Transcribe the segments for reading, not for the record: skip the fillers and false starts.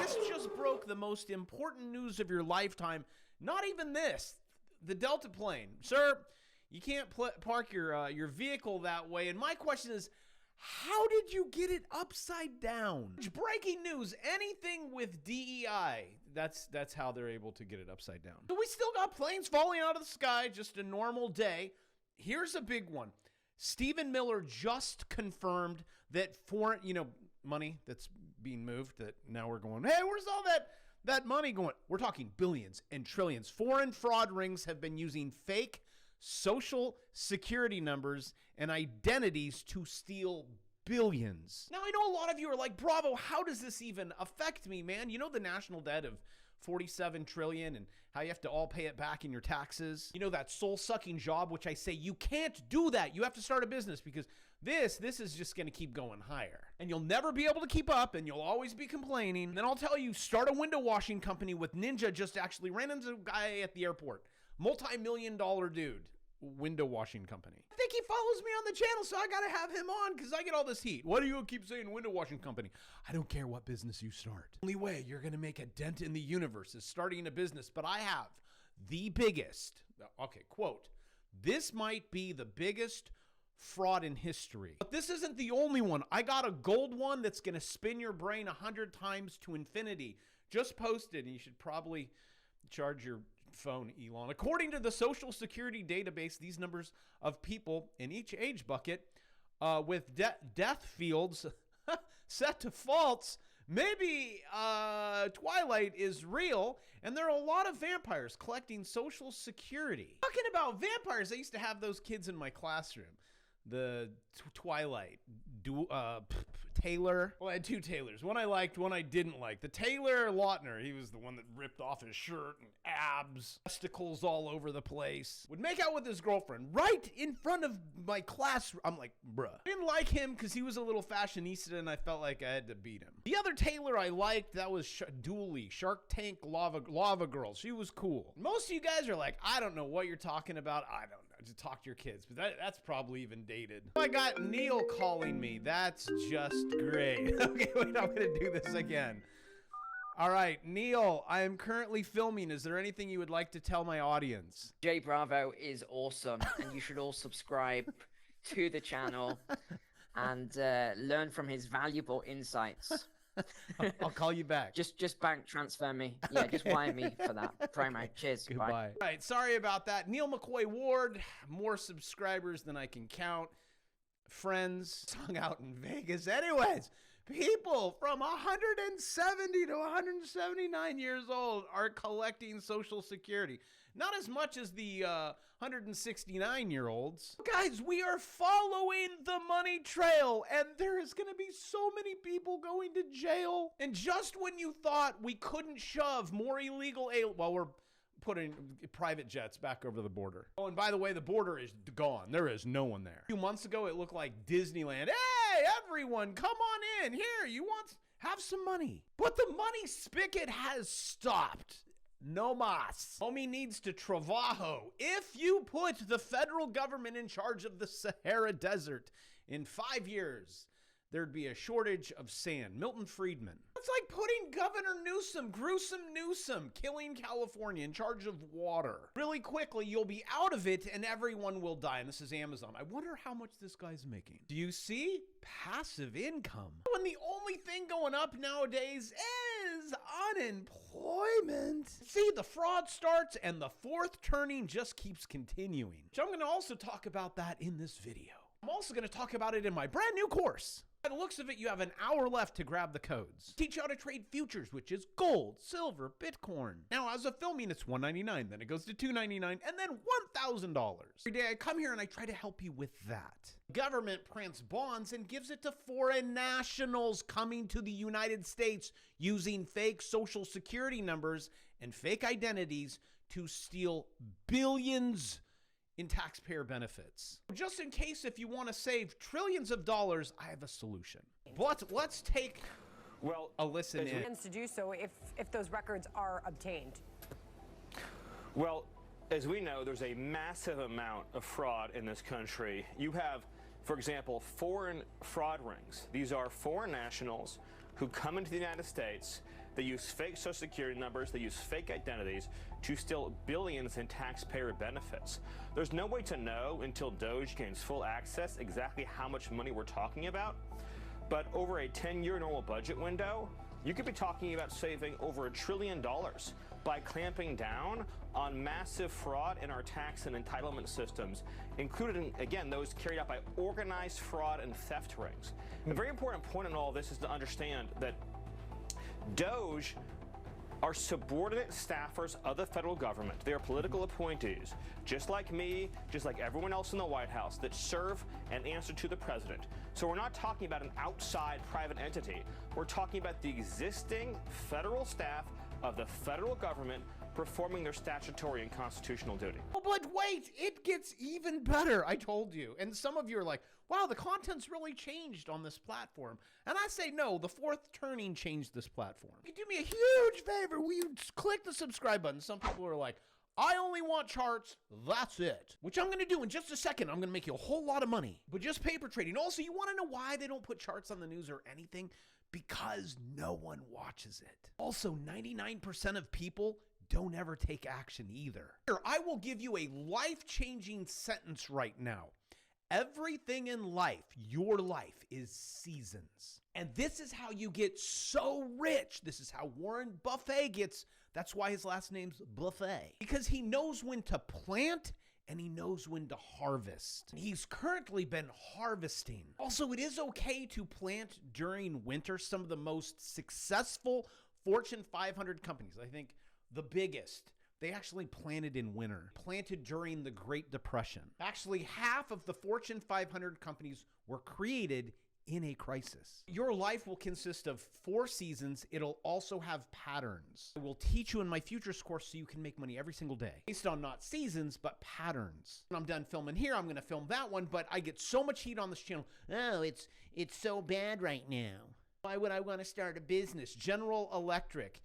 This just broke the most important news of your lifetime. Not even this. The Delta plane. Sir, you can't park your vehicle that way. And my question is, how did you get it upside down? Breaking news, anything with DEI, that's how they're able to get it upside down. So we still got planes falling out of the sky, just a normal day. Here's a big one. Stephen Miller just confirmed that foreign, money that's being moved, that now we're going, hey, where's all that money going? We're talking billions and trillions. Foreign fraud rings have been using fake social security numbers and identities to steal billions. Now, I know a lot of you are like, Bravo, how does this even affect me, man? You know the national debt of 47 trillion and how you have to all pay it back in your taxes. You know that soul-sucking job, which I say you can't do that. You have to start a business because this is just going to keep going higher. And you'll never be able to keep up and you'll always be complaining. And then I'll tell you, start a window washing company with Ninja. Just actually ran into a guy at the airport. Multi-million-dollar dude. Window washing company. I think he follows me on the channel, so I gotta have him on because I get all this heat. Why do you keep saying window washing company? I don't care what business you start. The only way you're gonna make a dent in the universe is starting a business, but I have the biggest, okay, quote, this might be the biggest fraud in history. But this isn't the only one. I got a gold one that's gonna spin your brain 100 times to infinity. Just posted, and you should probably charge your phone, Elon. According to the Social Security database, these numbers of people in each age bucket with death fields set to false. Maybe Twilight is real, and there are a lot of vampires collecting Social Security. Talking about vampires, I used to have those kids in my classroom. The Twilight, Taylor. Well, I had two Taylors. One I liked, one I didn't like. The Taylor Lautner, he was the one that ripped off his shirt and abs, testicles all over the place. Would make out with his girlfriend right in front of my class. I'm like, bruh. I didn't like him because he was a little fashionista and I felt like I had to beat him. The other Taylor I liked, that was Dooley, Shark Tank Lava Girl. She was cool. Most of you guys are like, I don't know what you're talking about. I don't know. Just talk to your kids. But that's probably even dated. I got Neil calling me. That's just great. Okay, wait, I'm gonna do this again. All right, Neil, I am currently filming. Is there anything you would like to tell my audience? Jay Bravo is awesome, and you should all subscribe to the channel and learn from his valuable insights. I'll call you back. Just bank transfer me. Yeah, okay. Just wire me for that promo. Cheers. Goodbye. Bye. All right, sorry about that. Neil McCoy Ward, more subscribers than I can count. Friends hung out in Vegas. Anyways, people from 170 to 179 years old are collecting Social Security. Not as much as the 169-year-olds. Guys, we are following the money trail, and there is going to be so many people going to jail. And just when you thought we couldn't shove more illegal aliens, well, we're putting private jets back over the border. Oh, and by the way, the border is gone. There is no one there. A few months ago, it looked like Disneyland. Hey, everyone, come on in. Here, have some money. But the money spigot has stopped. No mas. Homie needs to trabajo. If you put the federal government in charge of the Sahara Desert in 5 years, there'd be a shortage of sand. Milton Friedman. It's like putting Governor Newsom, gruesome Newsom, killing California, in charge of water. Really quickly, you'll be out of it and everyone will die. And this is Amazon. I wonder how much this guy's making. Do you see? Passive income. When the only thing going up nowadays is unemployment. See, the fraud starts and the fourth turning just keeps continuing. So I'm going to also talk about that in this video. I'm also going to talk about it in my brand new course. By the looks of it, you have an hour left to grab the codes. Teach you how to trade futures, which is gold, silver, Bitcoin. Now, as of filming, it's $199, then it goes to $299, and then $1,000. Every day I come here and I try to help you with that. Government prints bonds and gives it to foreign nationals coming to the United States using fake Social Security numbers and fake identities to steal billions in taxpayer benefits. Just in case if you want to save trillions of dollars, I have a solution. But let's take a listen in. Plans to do so if those records are obtained. Well, as we know, there's a massive amount of fraud in this country. You have, for example, foreign fraud rings. These are foreign nationals who come into the United States. They use fake social security numbers, they use fake identities to steal billions in taxpayer benefits. There's no way to know until Doge gains full access exactly how much money we're talking about, but over a 10-year normal budget window, you could be talking about saving over $1 trillion by clamping down on massive fraud in our tax and entitlement systems, including, again, those carried out by organized fraud and theft rings. A very important point in all this is to understand that Doge are subordinate staffers of the federal government. They are political appointees, just like me, just like everyone else in the White House, that serve and answer to the president. So we're not talking about an outside private entity. We're talking about the existing federal staff of the federal government performing their statutory and constitutional duty. Oh, but wait, it gets even better. I told you. And some of you are like, wow, the content's really changed on this platform. And I say, no, the fourth turning changed this platform. You do me a huge favor. Will you click the subscribe button? Some people are like, I only want charts, that's it. Which I'm gonna do in just a second. I'm gonna make you a whole lot of money, but just paper trading. Also, you wanna know why they don't put charts on the news or anything? Because no one watches it. Also, 99% of people don't ever take action either. Here, I will give you a life-changing sentence right now. Everything in life, your life, is seasons. And this is how you get so rich. This is how Warren Buffett gets. That's why his last name's Buffett. Because he knows when to plant and he knows when to harvest. He's currently been harvesting. Also, it is okay to plant during winter. Some of the most successful Fortune 500 companies, I think the biggest, they actually planted in winter, planted during the Great Depression. Actually, half of the Fortune 500 companies were created in a crisis. Your life will consist of 4 seasons. It'll also have patterns. I will teach you in my futures course so you can make money every single day based on not seasons, but patterns. When I'm done filming here, I'm gonna film that one, but I get so much heat on this channel. Oh, it's so bad right now. Why would I wanna start a business? General Electric,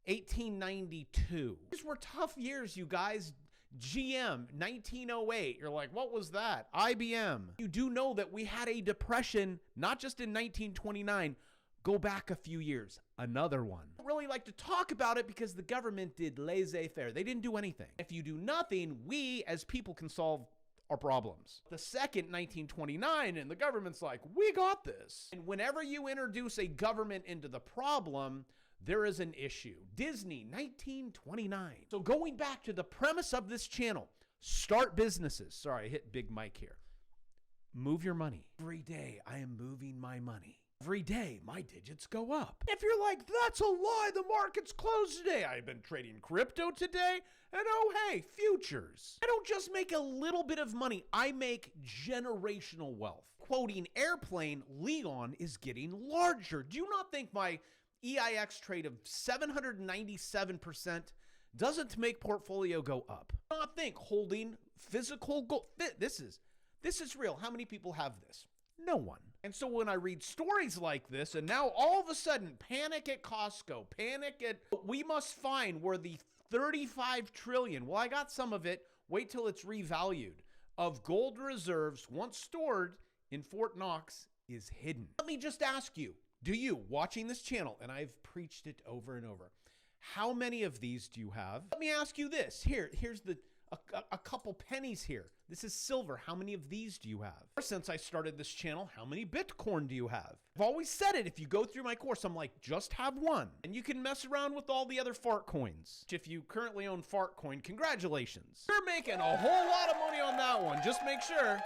1892. These were tough years, you guys. GM, 1908. You're like, what was that? IBM. You do know that we had a depression, not just in 1929. Go back a few years, another one. I don't really like to talk about it because the government did laissez-faire. They didn't do anything. If you do nothing, we as people can solve our problems. The second, 1929, and the government's like, we got this. And whenever you introduce a government into the problem, there is an issue. Disney, 1929. So going back to the premise of this channel, start businesses. Sorry, I hit big mic here. Move your money. Every day I am moving my money. Every day my digits go up. If you're like, that's a lie, the market's closed today. I've been trading crypto today, and oh hey, futures. I don't just make a little bit of money, I make generational wealth. Quoting Airplane, Leon is getting larger. Do you not think my EIX trade of 797% doesn't make portfolio go up? Do not think holding physical gold. This is real. How many people have this? No one. And so when I read stories like this, and now all of a sudden, panic at Costco, panic at, we must find where the 35 trillion, well, I got some of it, wait till it's revalued, of gold reserves once stored in Fort Knox is hidden. Let me just ask you, do you, watching this channel, and I've preached it over and over, how many of these do you have? Let me ask you this. Here's a couple pennies here. This is silver. How many of these do you have? Since I started this channel, how many Bitcoin do you have? I've always said it. If you go through my course, I'm like, just have one. And you can mess around with all the other fart coins. If you currently own fart coin, congratulations. You're making a whole lot of money on that one. Just make sure.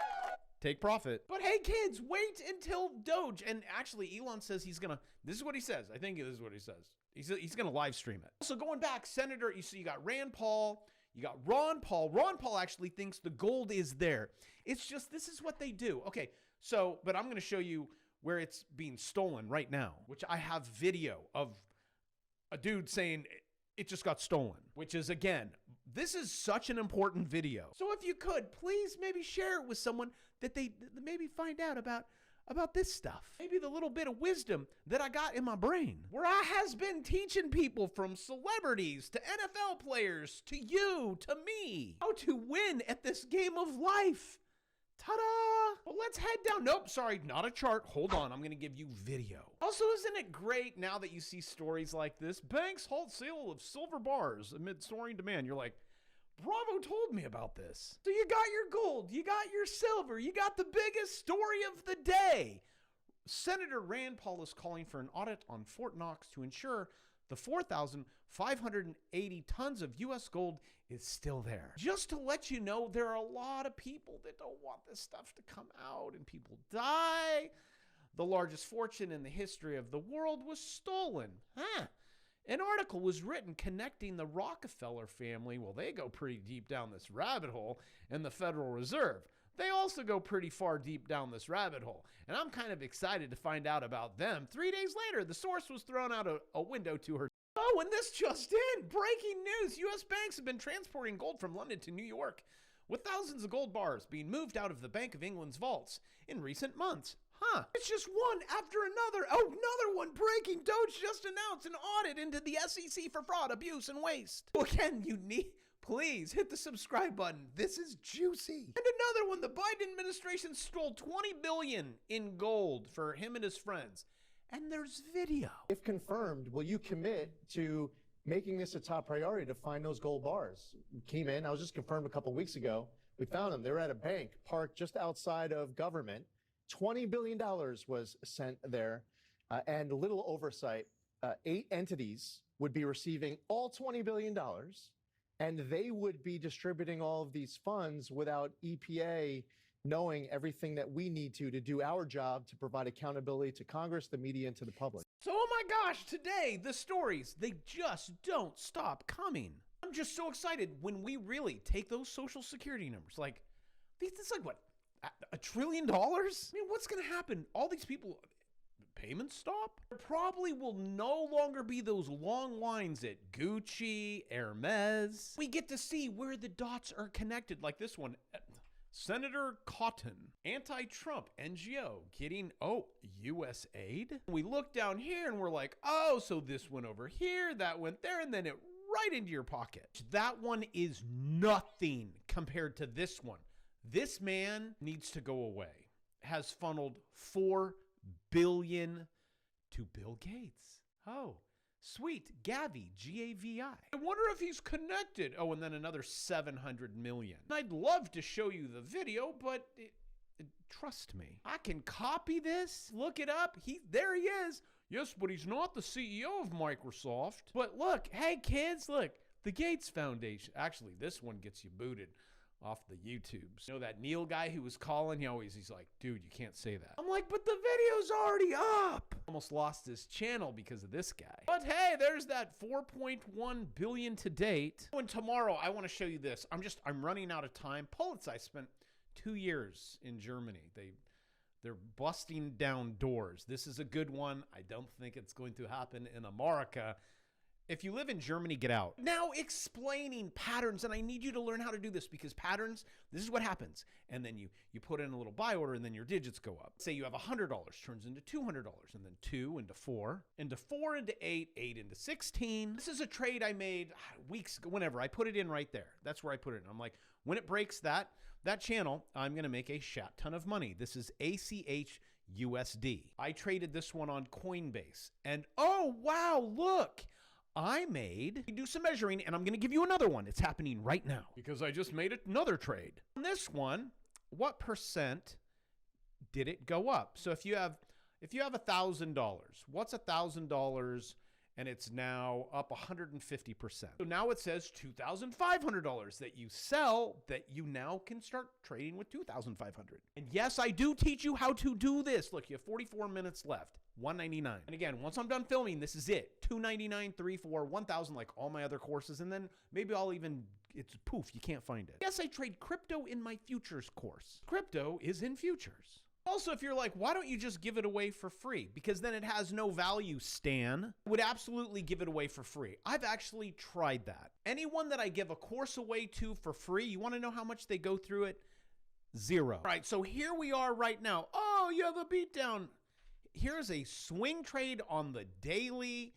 Take profit. But hey kids, wait until Doge. And actually Elon says he's gonna, this is what he says. I think this is what he says. He's gonna live stream it. So going back, Senator, you see you got Rand Paul, you got Ron Paul. Ron Paul actually thinks the gold is there. It's just, this is what they do. Okay, so, but I'm gonna show you where it's being stolen right now, which I have video of a dude saying it just got stolen, which is, again, this is such an important video. So if you could, please maybe share it with someone that they maybe find out about this stuff. Maybe the little bit of wisdom that I got in my brain, where I has been teaching people from celebrities to NFL players to you to me how to win at this game of life. Ta-da! Well, let's head down. Nope, sorry, not a chart. Hold on, I'm going to give you video. Also, isn't it great now that you see stories like this? Banks halt sale of silver bars amid soaring demand. You're like, Bravo told me about this. So you got your gold, you got your silver, you got the biggest story of the day. Senator Rand Paul is calling for an audit on Fort Knox to ensure the 4,580 tons of U.S. gold is still there. Just to let you know, there are a lot of people that don't want this stuff to come out, and people die. The largest fortune in the history of the world was stolen. An article was written connecting the Rockefeller family, well, they go pretty deep down this rabbit hole, and the Federal Reserve. They also go pretty far deep down this rabbit hole, and I'm kind of excited to find out about them. 3 days later, the source was thrown out a window to her. Oh, and this just in! Breaking news! U.S. banks have been transporting gold from London to New York, with thousands of gold bars being moved out of the Bank of England's vaults in recent months. It's just one after another. Oh, another one breaking. Doge just announced an audit into the SEC for fraud, abuse, and waste. Again, please hit the subscribe button. This is juicy. And another one, the Biden administration stole $20 billion in gold for him and his friends. And there's video. If confirmed, will you commit to making this a top priority to find those gold bars? Came in, I was just confirmed a couple weeks ago. We found them. They were at a bank parked just outside of government. $20 billion was sent there, and a little oversight. 8 entities would be receiving all $20 billion, and they would be distributing all of these funds without EPA knowing everything that we need to do our job to provide accountability to Congress, the media, and to the public. So, oh my gosh, today, the stories, they just don't stop coming. I'm just so excited when we really take those Social Security numbers. Like, it's like what? $1 trillion? I mean, what's going to happen? All these people, payments stop? There probably will no longer be those long lines at Gucci, Hermes. We get to see where the dots are connected, like this one. Senator Cotton, anti-Trump NGO, getting, U.S. aid? We look down here and we're like, oh, so this went over here, that went there, and then it right into your pocket. That one is nothing compared to this one. This man needs to go away. Has funneled $4 billion to Bill Gates. Oh, sweet. Gavi, G-A-V-I. I wonder if he's connected. Oh, and then another 700 million. I'd love to show you the video, but trust me. I can copy this, look it up. There he is. Yes, but he's not the CEO of Microsoft. But look, hey kids, look. The Gates Foundation. Actually, this one gets you booted off the YouTubes. You know that Neil guy who was calling? He's like, dude, you can't say that. I'm like, but the video's already up. Almost lost his channel because of this guy. But hey, there's that 4.1 billion to date. And tomorrow, I want to show you this. I'm running out of time. Pulitzer, I spent 2 years in Germany. They're busting down doors. This is a good one. I don't think it's going to happen in America. If you live in Germany, get out. Now explaining patterns, and I need you to learn how to do this because patterns, this is what happens. And then you put in a little buy order and then your digits go up. Say you have $100, turns into $200, and then 2 into 4, into 4 into 8, 8 into 16. This is a trade I made weeks ago, whenever. I put it in right there. That's where I put it in. I'm like, when it breaks that channel, I'm going to make a shat ton of money. This is ACH USD. I traded this one on Coinbase. And oh, wow, look. Do some measuring, and I'm going to give you another one. It's happening right now because I just made another trade. On this one, what percent did it go up? So if you have $1,000, what's $1,000 and it's now up 150%. So now it says $2,500 that you sell, that you now can start trading with $2,500. And yes, I do teach you how to do this. Look, you have 44 minutes left. $199. And again, once I'm done filming, this is it. $299, $3, $4, $1,000, like all my other courses. And then maybe it's poof, you can't find it. Yes, I trade crypto in my futures course. Crypto is in futures. Also, if you're like, why don't you just give it away for free? Because then it has no value, Stan. I would absolutely give it away for free. I've actually tried that. Anyone that I give a course away to for free, you want to know how much they go through it? 0. All right, so here we are right now. Oh, you have a beatdown. Here's a swing trade on the daily.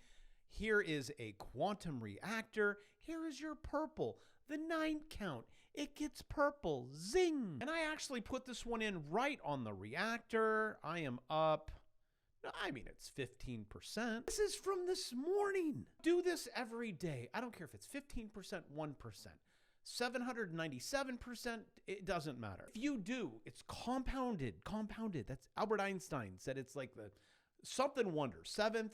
Here is a quantum reactor. Here is your purple. The 9 count. It gets purple. Zing. And I actually put this one in right on the reactor. I am up. I mean, it's 15%. This is from this morning. Do this every day. I don't care if it's 15%, 1%, 797%, it doesn't matter. If you do, it's compounded. That's Albert Einstein said it's like the something wonder. I'm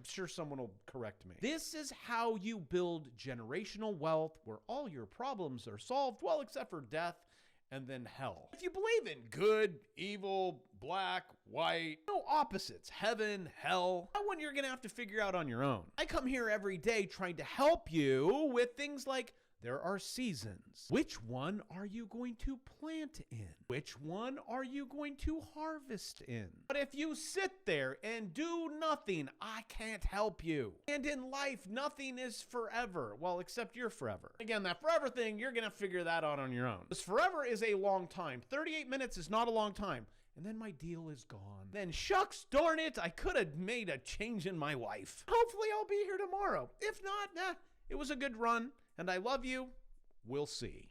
sure someone will correct me. This is how you build generational wealth where all your problems are solved, well, except for death and then hell. If you believe in good, evil, black, white, no opposites, heaven, hell, that one you're gonna have to figure out on your own. I come here every day trying to help you with things like there are seasons. Which one are you going to plant in? Which one are you going to harvest in? But if you sit there and do nothing, I can't help you. And in life, nothing is forever. Well, except you're forever. Again, that forever thing, you're gonna figure that out on your own. Because forever is a long time. 38 minutes is not a long time. And then my deal is gone. Then shucks darn it, I could have made a change in my life. Hopefully I'll be here tomorrow. If not, it was a good run. And I love you. We'll see.